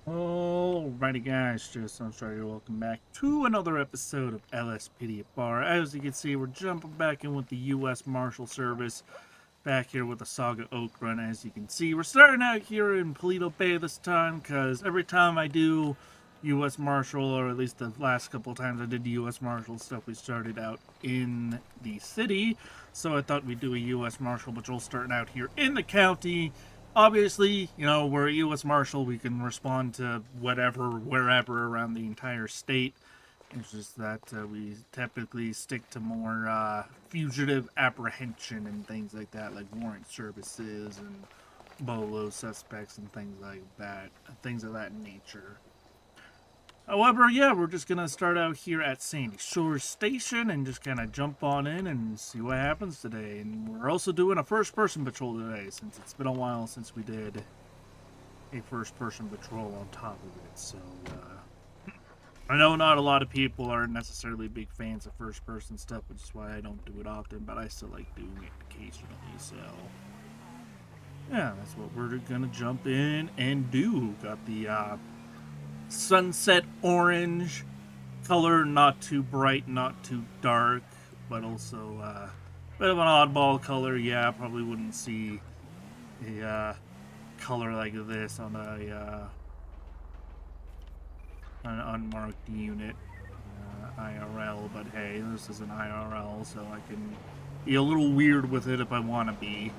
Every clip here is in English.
Alrighty guys, just I'm sorry, welcome back to another episode of LSPDFR. As you can see, we're jumping back in with the U.S. Marshal Service, back here with the Saga Oak Run. As you can see, we're starting out here in Paleto Bay this time, because every time I do U.S. Marshal, or at least the last couple times I did the U.S. Marshal stuff, we started out in the city, so I thought we'd do a U.S. Marshal patrol starting out here in the county. Obviously, we're a U.S. Marshal. We can respond to whatever, wherever around the entire state. It's just that we typically stick to more fugitive apprehension and things like that, like warrant services and bolo suspects and things like that, things of that nature. However, yeah, we're just gonna start out here at Sandy Shores Station and just kind of jump on in and see what happens today. And we're also doing a first-person patrol today, since it's been a while since we did a first-person patrol on top of it. So, I know not a lot of people are necessarily big fans of first-person stuff, which is why I don't do it often, but I still like doing it occasionally. So, yeah, that's what we're gonna jump in and do. Got the sunset orange color, not too bright, not too dark, but also a bit of an oddball color. Yeah, I probably wouldn't see a color like this on an unmarked unit IRL, but hey, this is an IRL, so I can be a little weird with it if I want to be.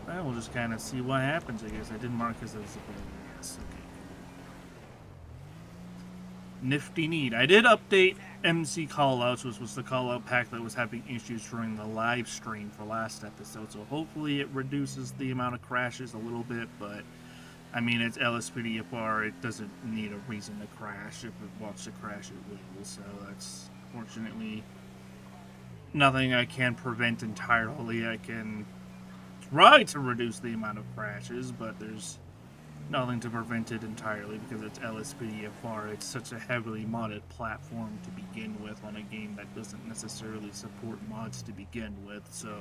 Well, we'll just kind of see what happens, I guess. I didn't mark as a yes, okay. Nifty neat. I did update MC callouts, which was the callout pack that was having issues during the live stream for last episode, so hopefully it reduces the amount of crashes a little bit, but I mean, it's LSPDFR, it doesn't need a reason to crash. If it wants to crash, it will, so that's fortunately nothing I can prevent entirely. I can try to reduce the amount of crashes, but there's nothing to prevent it entirely because it's LSPDFR. It's such a heavily modded platform to begin with on a game that doesn't necessarily support mods to begin with, so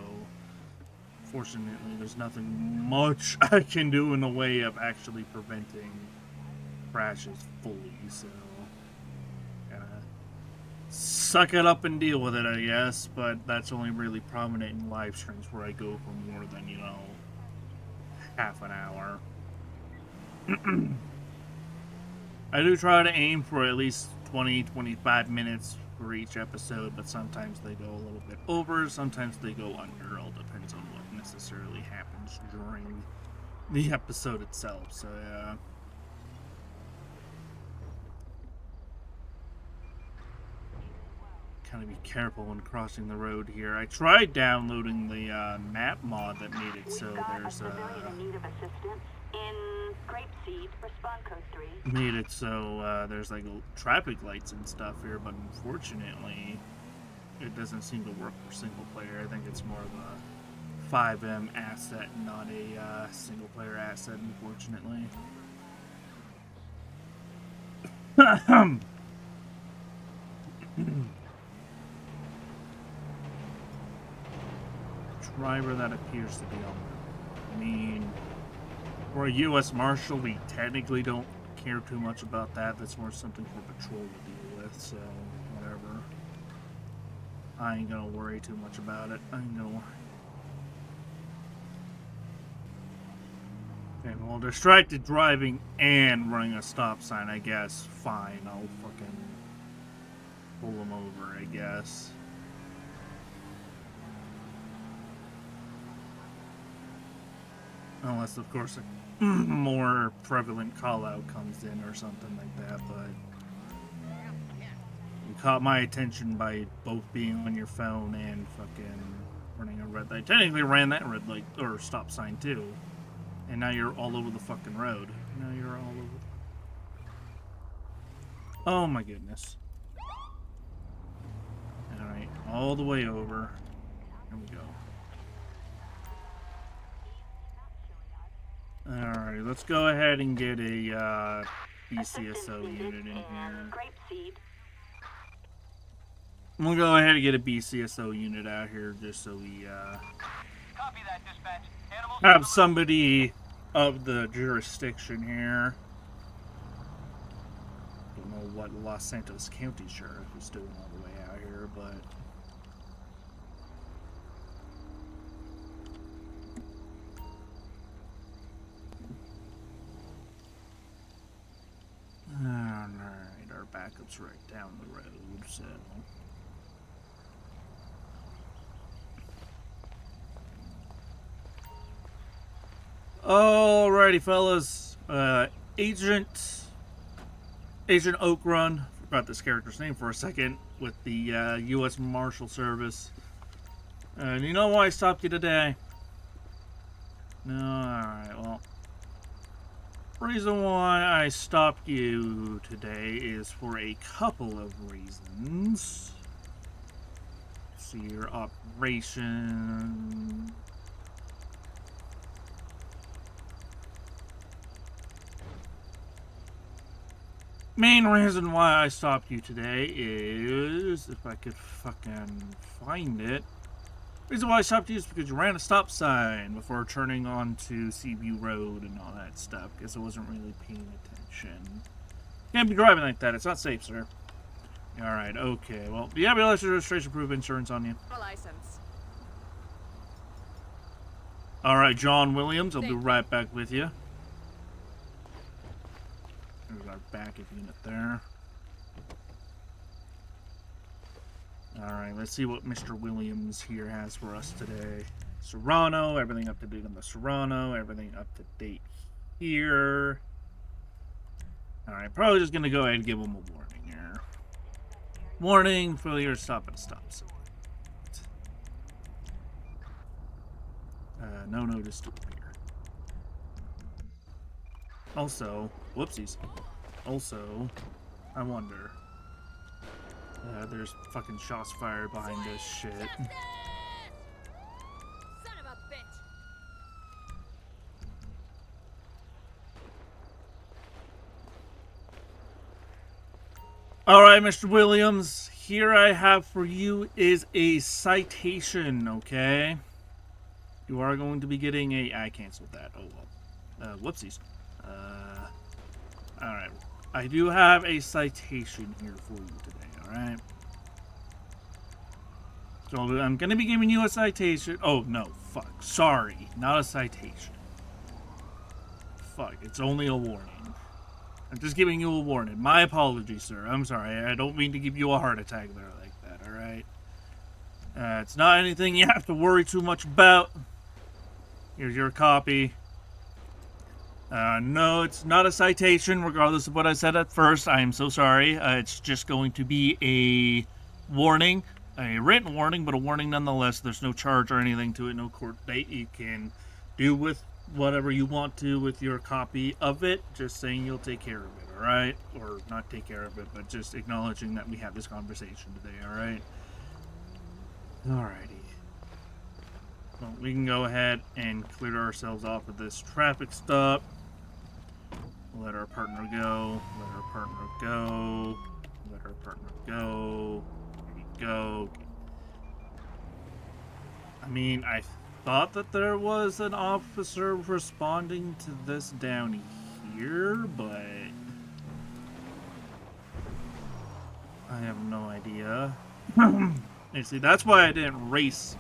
fortunately there's nothing much I can do in the way of actually preventing crashes fully, so gotta suck it up and deal with it, I guess, but that's only really prominent in live streams where I go for more than, half an hour. I do try to aim for at least 20-25 minutes for each episode, but sometimes they go a little bit over, sometimes they go under. All depends on what necessarily happens during the episode itself, so yeah. Kind of be careful when crossing the road here. I tried downloading the map mod that made it so there's made it so there's like traffic lights and stuff here, but unfortunately it doesn't seem to work for single player. I think it's more of a 5M asset, not a single player asset, unfortunately. Driver that appears to be on. I mean, for a U.S. Marshal, we technically don't care too much about that. That's more something for patrol to deal with, so whatever. I ain't gonna worry too much about it. I ain't gonna worry. Okay, well, distracted driving and running a stop sign, I guess. Fine, I'll fucking pull them over, I guess. Unless, of course, a more prevalent call-out comes in or something like that, but you caught my attention by both being on your phone and fucking running a red light. Technically ran that red light, or stop sign too. And now you're all over the fucking road. Now you're all over. Oh my goodness. Alright, all the way over. Here we go. Alright, let's go ahead and get a BCSO unit in here. We'll go ahead and get a BCSO unit out here just so we have somebody of the jurisdiction here. Don't know what Los Santos County Sheriff was doing all the way out here, but... Alright, our backup's right down the road, so... Alrighty, fellas. Agent Oak Run. Forgot this character's name for a second. With the U.S. Marshal Service. And you know why I stopped you today? No, alright, well. Reason why I stopped you today is for a couple of reasons. See your operation. Main reason why I stopped you today is, if I could fucking find it. Reason why I stopped you is because you ran a stop sign before turning onto Seaview Road and all that stuff, because I wasn't really paying attention. Can't be driving like that, it's not safe, sir. Alright, okay, well, do you have your license, registration, proof, insurance on you? License. Alright, John Williams, I'll be right back with you. There's our backup unit there. Alright, let's see what Mr. Williams here has for us today. Serrano, everything up to date on the Serrano, everything up to date here. Alright, probably just gonna go ahead and give him a warning here. Warning, failure to stop at a stop sign. No notice to appear. Also, whoopsies. Also, I wonder. There's fucking shots fired behind this shit. Son of a bitch. Alright, Mr. Williams, here I have for you is a citation, okay? You are going to be getting a... I canceled that. Oh, well. Whoopsies. Alright. I do have a citation here for you today, alright? So I'm going to be giving you a citation. Oh, no. Fuck. Sorry. Not a citation. Fuck. It's only a warning. I'm just giving you a warning. My apologies, sir. I'm sorry. I don't mean to give you a heart attack there like that, alright? It's not anything you have to worry too much about. Here's your copy. No, it's not a citation, regardless of what I said at first. I am so sorry. It's just going to be a warning. A written warning, but a warning nonetheless. There's no charge or anything to it, no court date. You can do with whatever you want to with your copy of it. Just saying you'll take care of it, alright? Or not take care of it, but just acknowledging that we had this conversation today, alright? Alrighty. Well, we can go ahead and clear ourselves off of this traffic stop. Let our partner go. Let our partner go. Let our partner go. There you go. I mean, I thought that there was an officer responding to this down here, but I have no idea. You see, that's why I didn't race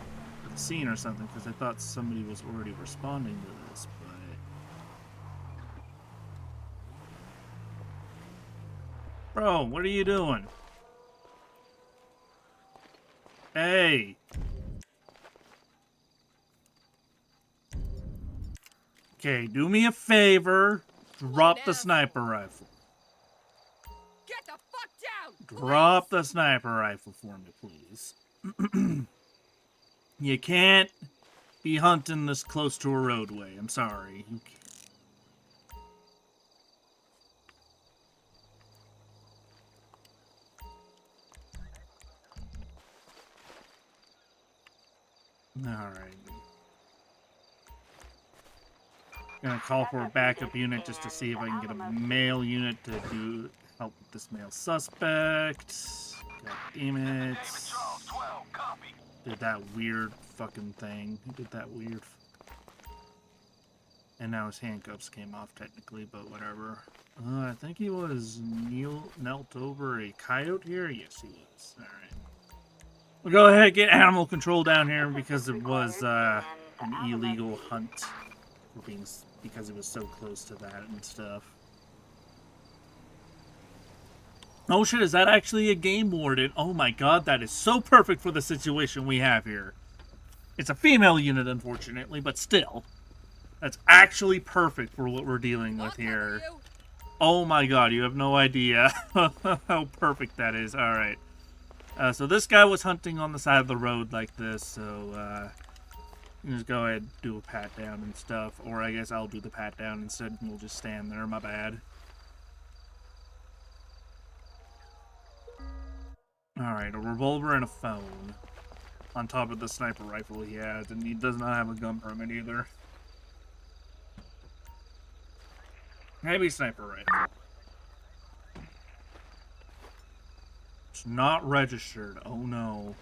the scene or something, because I thought somebody was already responding to this, but... Bro, what are you doing? Hey! Okay, do me a favor. Drop the sniper rifle. Get the fuck down! Drop the sniper rifle for me, please. You can't be hunting this close to a roadway. I'm sorry. You can't. Alright. Gonna call for a backup unit just to see if I can get a male unit to help with this male suspect. God damn it. Did that weird fucking thing. He did that weird. And now his handcuffs came off technically, but whatever. I think he was knelt over a coyote here. Yes, he was. All right. We'll go ahead and get animal control down here because it was an illegal hunt. Because it was so close to that and stuff. Oh shit, is that actually a game warden? Oh my god, that is so perfect for the situation we have here. It's a female unit, unfortunately, but still. That's actually perfect for what we're dealing with here. Oh my god, you have no idea how perfect that is. Alright. So this guy was hunting on the side of the road like this, so you can just go ahead and do a pat down and stuff. Or I guess I'll do the pat down instead and we'll just stand there, my bad. Alright, a revolver and a phone. On top of the sniper rifle he has, and he does not have a gun permit either. Maybe sniper rifle. It's not registered. Oh no.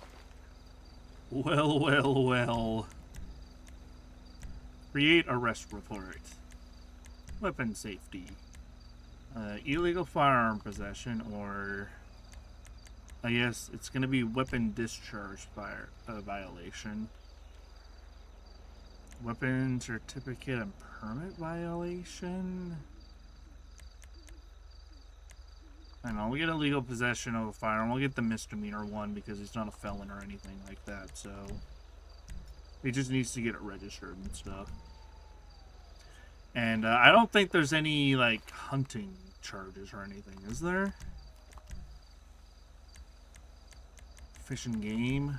Well, well, well. Create arrest report. Weapon safety. Illegal firearm possession, or I guess it's going to be weapon discharge violation. Weapon certificate and permit violation. I know, we get illegal possession of a firearm. We'll get the misdemeanor one because he's not a felon or anything like that, so he just needs to get it registered and stuff. And I don't think there's any, like, hunting charges or anything, is there? Fish and game.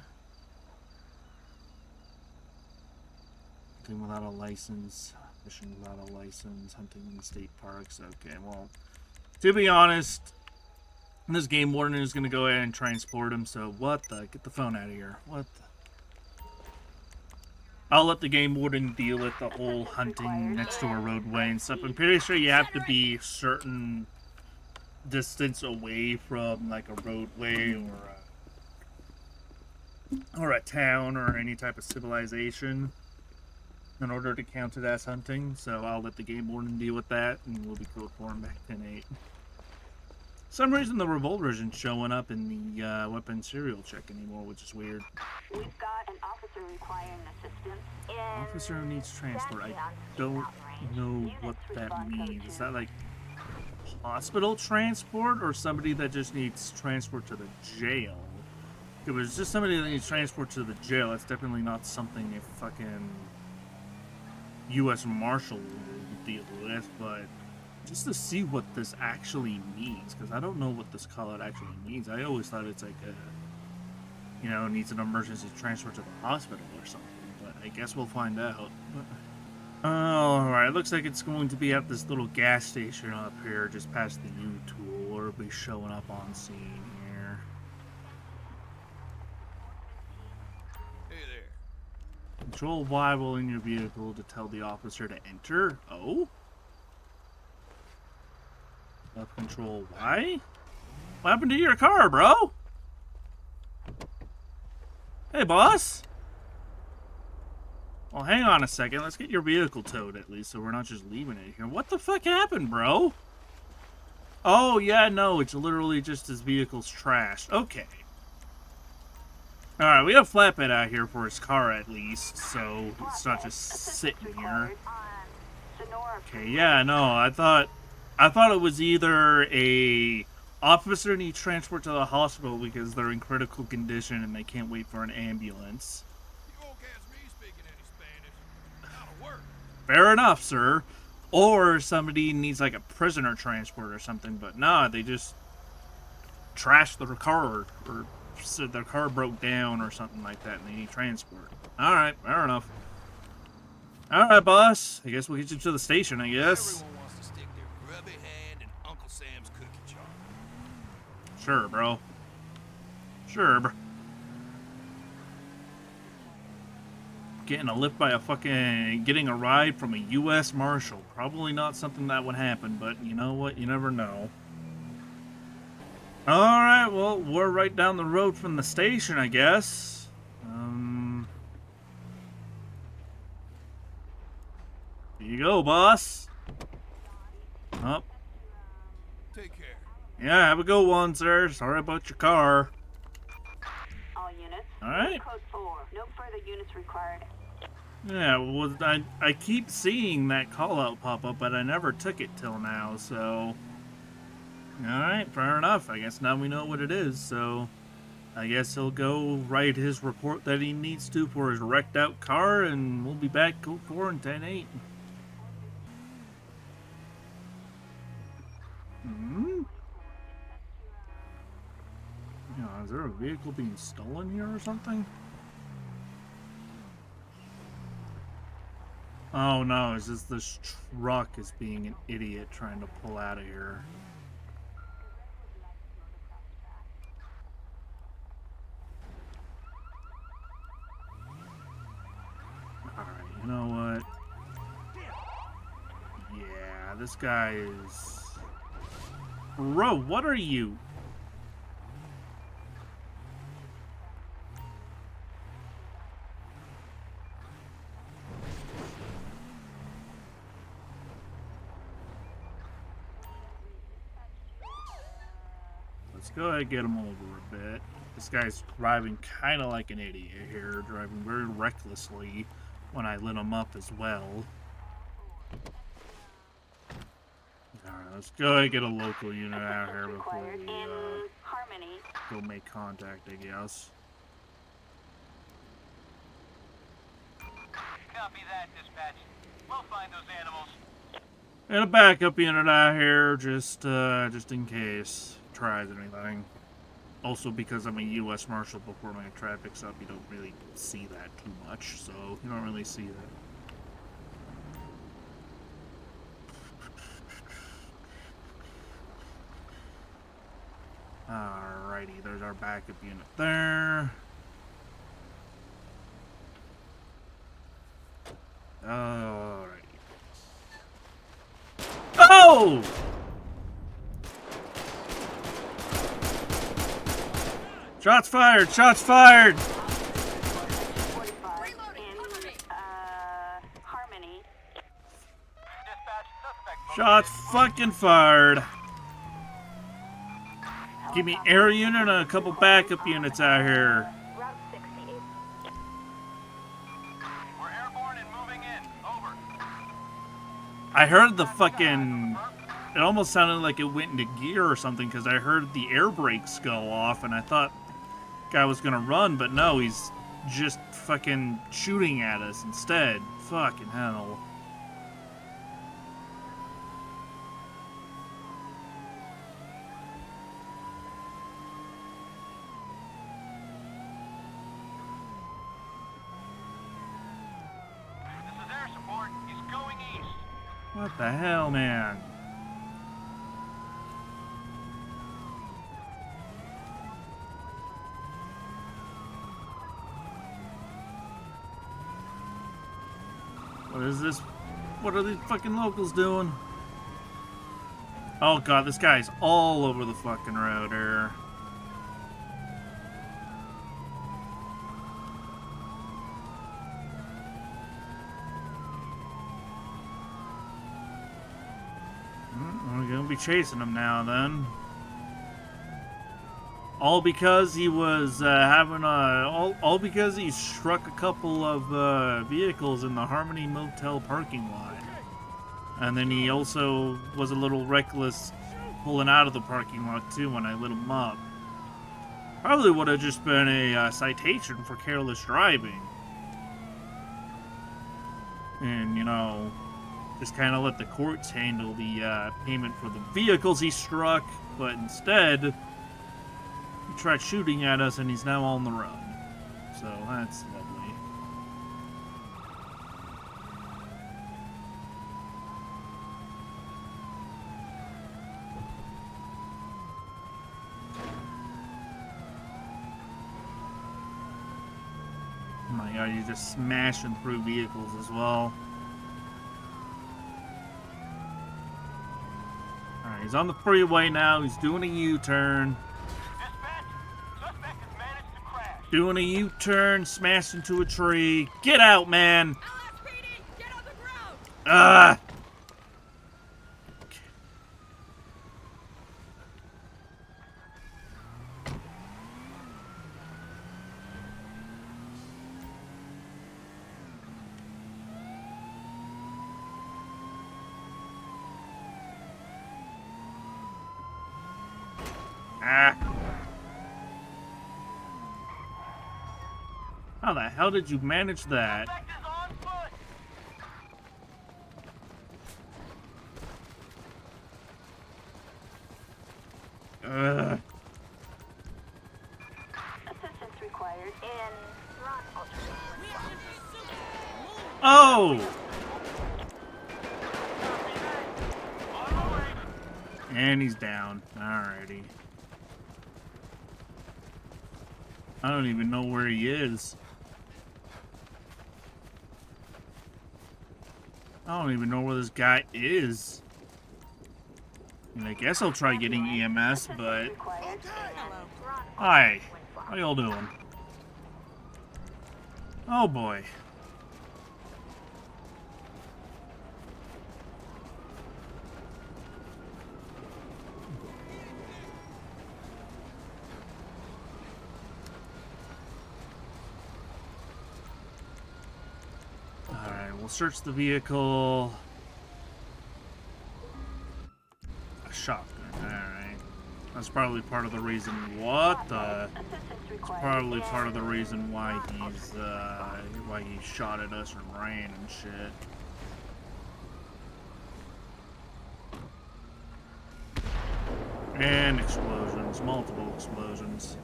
Hunting without a license. Fishing without a license. Hunting in state parks. Okay, well, to be honest, this game warden is going to go ahead and transport him, so what the? Get the phone out of here. What the? I'll let the game warden deal with the whole hunting next to a roadway and stuff. I'm pretty sure you have to be a certain distance away from, like, a roadway or a town or any type of civilization in order to count it as hunting. So I'll let the game warden deal with that, and we'll be code for him back 10-8. For some reason the revolver isn't showing up in the weapon serial check anymore, which is weird. We've got an officer requiring assistance. Officer needs transport. I don't know what that means. Is that like hospital transport or somebody that just needs transport to the jail? If it was just somebody that needs transport to the jail, that's definitely not something a fucking U.S. Marshal would deal with, but just to see what this actually means, because I don't know what this call-out actually means. I always thought it's like a, you know, needs an emergency transfer to the hospital or something, but I guess we'll find out. Alright, looks like it's going to be at this little gas station up here, just past the U-Tool, or it'll be showing up on scene here. Hey there. Control Y while in your vehicle to tell the officer to enter. Oh? Left control Y? What happened to your car, bro? Hey, boss? Well, hang on a second. Let's get your vehicle towed at least, so we're not just leaving it here. What the fuck happened, bro? Oh, yeah, no. It's literally just his vehicle's trashed. Okay. Alright, we have flatbed out here for his car at least, so it's not just sitting here. Okay, yeah, no, I thought it was either a officer needs transport to the hospital because they're in critical condition and they can't wait for an ambulance. You won't catch me speaking any Spanish. That'll work. Fair enough, sir. Or somebody needs like a prisoner transport or something, but nah, they just trashed their car or said their car broke down or something like that and they need transport. Alright, fair enough. Alright, boss. I guess we'll get you to the station, I guess. Everyone wants to stick their grubby hand in Uncle Sam's cookie jar. Sure, bro. Sure, bro. Getting a lift by getting a ride from a U.S. Marshal. Probably not something that would happen, but you know what? You never know. Alright, well, we're right down the road from the station, I guess. Here you go, boss. Oh. Take care. Yeah, have a good one, sir. Sorry about your car. All units. All right. Code 4. No further units required. Yeah, well, I keep seeing that call out pop up, but I never took it till now, so. Alright, fair enough. I guess now we know what it is, so. I guess he'll go write his report that he needs to for his wrecked out car, and we'll be back code 4 and 10-8. Hmm? Yeah, is there a vehicle being stolen here or something? Oh no, it's just this truck is being an idiot trying to pull out of here. Alright, you know what? Yeah, this guy is... Bro, what are you? Let's go ahead and get him over a bit. This guy's driving kind of like an idiot here, driving very recklessly when I lit him up as well. Alright, let's go ahead and get a local unit out here before Required we in Harmony. go make contact, I guess. Copy that, dispatch. We'll find those animals. And a backup unit out here, just in case it tries anything. Also, because I'm a U.S. Marshal before my traffic stop, you don't really see that too much, so you don't really see that. Alrighty, there's our backup unit there. Alrighty. Oh! Shots fired! Shots fired! 45 Reloading, in cover me. Harmony. Dispatch, suspect. Shots fucking fired. Give me air unit and a couple backup units out here. Route 68. We're airborne and moving in. Over. I heard the fucking... It almost sounded like it went into gear or something because I heard the air brakes go off and I thought the guy was gonna run, but no, he's just fucking shooting at us instead. Fucking hell. This is air support. He's going east. What the hell, man? What is this? What are these fucking locals doing? Oh god, this guy's all over the fucking road here. We're gonna be chasing him now then. All because he was having a... All because he struck a couple of vehicles in the Harmony Motel parking lot. And then he also was a little reckless pulling out of the parking lot too when I lit him up. Probably would have just been a citation for careless driving. And, you know, just kind of let the courts handle the payment for the vehicles he struck. But instead, he tried shooting at us and he's now on the run. So that's lovely. Oh my god, he's just smashing through vehicles as well. Alright, he's on the freeway now. He's doing a U-turn. Dispatch, suspect has managed to crash. Doing a U-turn, smashed into a tree. Get out, man! LSPD, get on the ground! Ah! Ah. How the hell did you manage that? Suspect is on foot. Ugh. Assistance required in Ron alternate. Oh! On the way. And he's down. Alrighty. I don't even know where he is. I don't even know where this guy is. I mean, I guess I'll try getting EMS, but... Required in Ron Hi. alternate. How y'all doing? Oh boy. Alright, we'll search the vehicle. A shotgun, alright. That's probably part of the reason. What the? Assistance required. Probably part of the reason why he shot at us and ran and shit. And explosions, multiple explosions.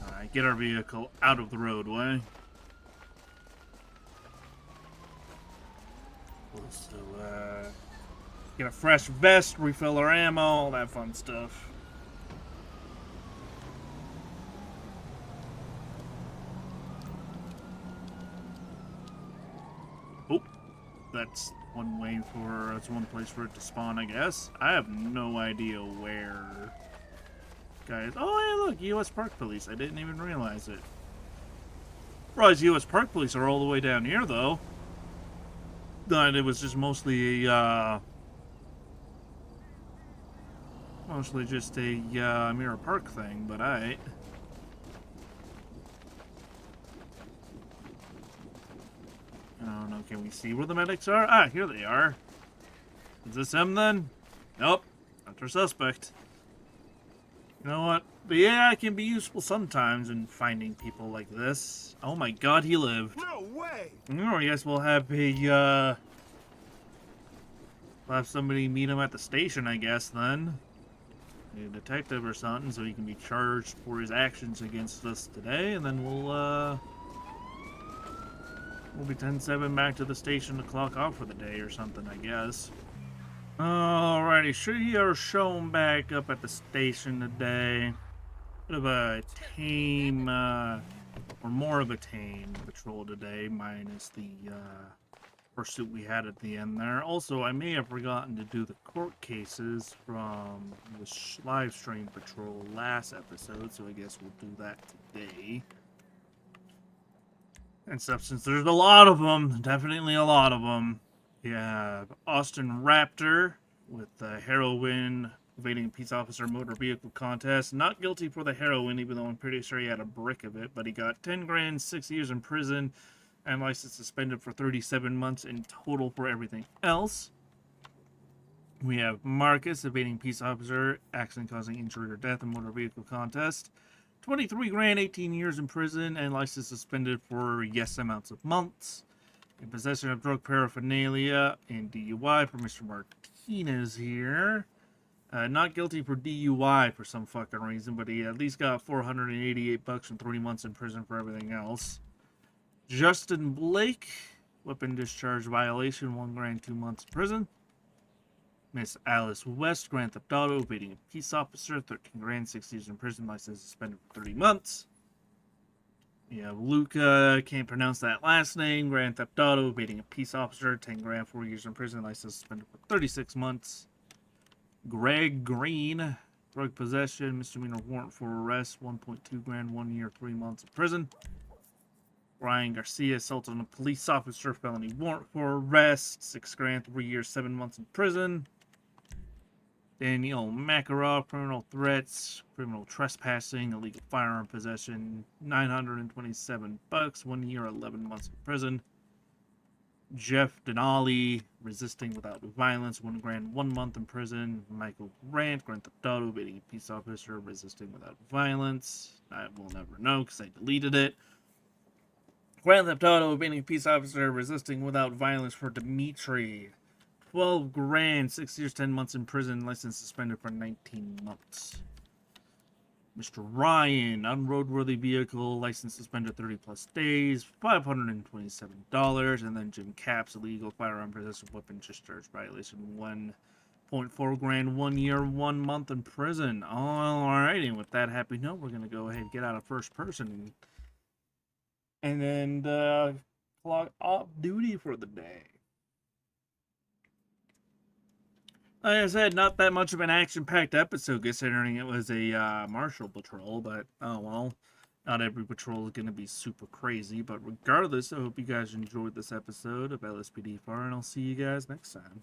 Alright, get our vehicle out of the roadway. Also, get a fresh vest, refill our ammo, all that fun stuff. Oh, that's one place for it to spawn, I guess. I have no idea where. Guys, oh hey, look, U.S. Park Police. I didn't even realize it. Realize U.S. Park Police are all the way down here, though. Thought it was just mostly just a Mirror Park thing, but I don't know. Can we see where the medics are? Ah, here they are. Is this him then? Nope, not our suspect. You know what? But yeah, it can be useful sometimes in finding people like this. Oh my god, he lived. No way! Oh, I guess we'll have somebody meet him at the station, I guess, then. A detective or something, so he can be charged for his actions against us today, and then we'll be 10-7 back to the station to clock off for the day or something, I guess. Alrighty, sure you are shown back up at the station today. Bit of a tame, or more of a tame patrol today, minus the, pursuit we had at the end there. Also, I may have forgotten to do the court cases from the live stream patrol last episode, so I guess we'll do that today. And stuff, since there's a lot of them, definitely a lot of them. We have Austin Raptor with the heroin evading a peace officer motor vehicle contest. Not guilty for the heroin, even though I'm pretty sure he had a brick of it, but he got 10 grand, 6 years in prison, and license suspended for 37 months in total for everything else. We have Marcus, evading peace officer, accident causing injury or death in motor vehicle contest. 23 grand, 18 years in prison, and license suspended for yes amounts of months. In possession of drug paraphernalia and DUI for Mr. Martinez here. Not guilty for DUI for some fucking reason, but he at least got $488 and 3 months in prison for everything else. Justin Blake, weapon discharge violation, 1 grand, 2 months in prison. Miss Alice West, grand theft auto, evading a peace officer, 13 grand, 6 years in prison, license suspended for 30 months. Yeah, Luca, can't pronounce that last name, grand theft auto, evading a peace officer, 10 grand, 4 years in prison, license suspended for 36 months. Greg Green, drug possession, misdemeanor warrant for arrest, 1.2 grand, 1 year, 3 months in prison. Ryan Garcia, assault on a police officer, felony warrant for arrest, 6 grand, 3 years, 7 months in prison. Daniel Makarov, criminal threats, criminal trespassing, illegal firearm possession, $927, 1 year, 11 months in prison. Jeff Denali, resisting without violence, 1 grand, 1 month in prison. Michael Grant, Grand Theft Auto, beating a peace officer, resisting without violence. I will never know because I deleted it. Grand Theft Auto, beating a peace officer, resisting without violence for Dimitri. 12 grand, 6 years, 10 months in prison, license suspended for 19 months. Mr. Ryan, unroadworthy vehicle, license suspended 30 plus days, $527. And then Jim Capps, illegal firearm possession weapon discharge violation, 1.4 grand, 1 year, 1 month in prison. Alrighty, and with that happy note, we're going to go ahead and get out of first person and then clock off duty for the day. Like I said, not that much of an action-packed episode considering it was a Marshal patrol, but oh well. Not every patrol is going to be super crazy, but regardless, I hope you guys enjoyed this episode of LSPDFR, and I'll see you guys next time.